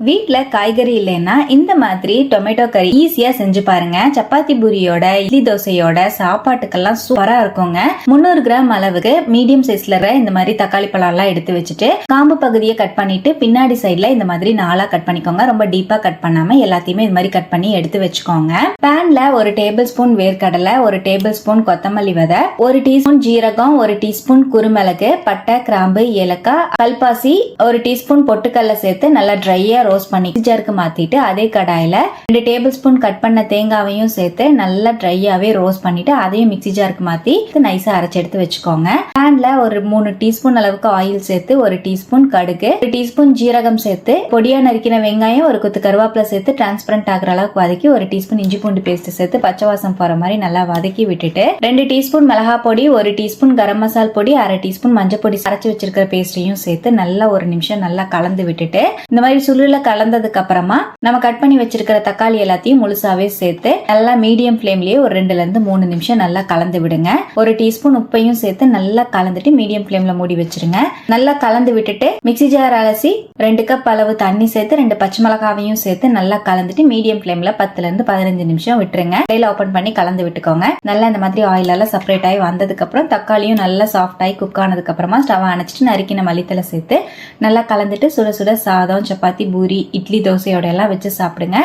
வீட்ல காய்கறி இல்லைன்னா இந்த மாதிரி டொமேட்டோ கறி ஈஸியா செஞ்சு பாருங்க. சப்பாத்தி பூரியோட, இட்லி தோசையோட, சாப்பாட்டுக்கெல்லாம் சூப்பரா இருக்குங்க. 300 கிராம் அளவுக்கு மீடியம் சைஸ்ல இந்த மாதிரி தக்காளி பழம் எல்லாம் எடுத்து வச்சுட்டு காம்பு பகுதியை கட் பண்ணிட்டு பின்னாடி சைட்ல இந்த மாதிரி 4 கட் பண்ணிக்கோங்க. ரொம்ப டீப்பா கட் பண்ணாம எல்லாத்தையுமே இந்த மாதிரி கட் பண்ணி எடுத்து வச்சுக்கோங்க. பேன்ல 1 டேபிள் ஸ்பூன் வேர்க்கடலை, 1 டேபிள் ஸ்பூன் கொத்தமல்லி விதை, 1 டீஸ்பூன் ஜீரகம், 1 டீஸ்பூன் குருமிளகு, பட்டை, கிராம்பு, ஏலக்காய், கல்பாசி, 1 டீஸ்பூன் பொட்டுக்கல்ல சேர்த்து நல்லா ட்ரையா ரோஸ்ட் பண்ணி ஜாருக்கு மாத்திட்டு அதே கடாயில 2 டேபிள் ஸ்பூன் கட் பண்ண தேங்காவையும் சேர்த்து நல்லா ட்ரையாவே ரோஸ்ட் பண்ணிட்டு அதையும் மிக்ஸி ஜாருக்கு மாத்தி நைஸா அரைச்சு எடுத்து வச்சுக்கோங்க. பேன்ல ஒரு 3 டீஸ்பூன் அளவுக்கு ஆயில் சேர்த்து 1 டீஸ்பூன் கடுகு, 1 டீஸ்பூன் ஜீரகம் சேர்த்து பொடியா நறுக்கின வெங்காயம், 1 கொத்து கருவேப்பிலை சேர்த்து டிரான்ஸ்பரண்ட் ஆகுற அளவுக்கு வதக்கி 1 டீஸ்பூன் இஞ்சி பூண்டு பேஸ்ட் சேர்த்து பச்சை வாசம் போற மாதிரி நல்லா வதக்கி விட்டுட்டு 2 டீஸ்பூன் மிளகா பொடி, 1 டீஸ்பூன் கரம் மசால் பொடி, 1/2 டீஸ்பூன் மஞ்சள் பொடி அரைச்சு வச்சிருக்கிற பேஸ்டையும் சேர்த்து நல்லா 1 நிமிஷம் நல்லா கலந்து விட்டுட்டு இந்த மாதிரி சுருள கலந்ததுக்கு அப்புறமா நம்ம கட் பண்ணி வச்சிருக்கிற தக்காளி எல்லாத்தையும் முழுசாவே சேர்த்து நல்லா மீடியம் ஃபிளேம்லயே ஒரு 2ல இருந்து 3 நிமிஷம் நல்லா கலந்து விடுங்க. 1 டீஸ்பூன் உப்பையும் சேர்த்து நல்லா கலந்துட்டு மீடியம் ஃபிளேம்ல மூடி வச்சிருங்க. நல்லா கலந்து விட்டுட்டு மிக்ஸி ஜார் அலசி 2 கப் அளவு தண்ணி சேர்த்து 2 பச்சை மிளகாவையும் சேர்த்து நல்லா கலந்துட்டு மீடியம் ஃபிளேம்ல 10ல இருந்து 15 நிமிஷம் விட்டுருங்க. கையில ஓபன் பண்ணி கலந்து விட்டுக்கோங்க. நல்லா இந்த மாதிரி ஆயில் எல்லாம் செப்பரேட் ஆகி வந்ததுக்கு அப்புறம் தக்காளியும் நல்லா சாஃப்ட் ஆகி குக் ஆனதுக்கு அப்புறமா ஸ்டவ் அணைச்சிட்டு நறுக்கின மல்லித்தலை சேர்த்து நல்லா கலந்துட்டு சுட சுட சாதம், சப்பாத்தி, பூரி, இட்லி, தோசையோட எல்லாம் வச்சு சாப்பிடுங்க.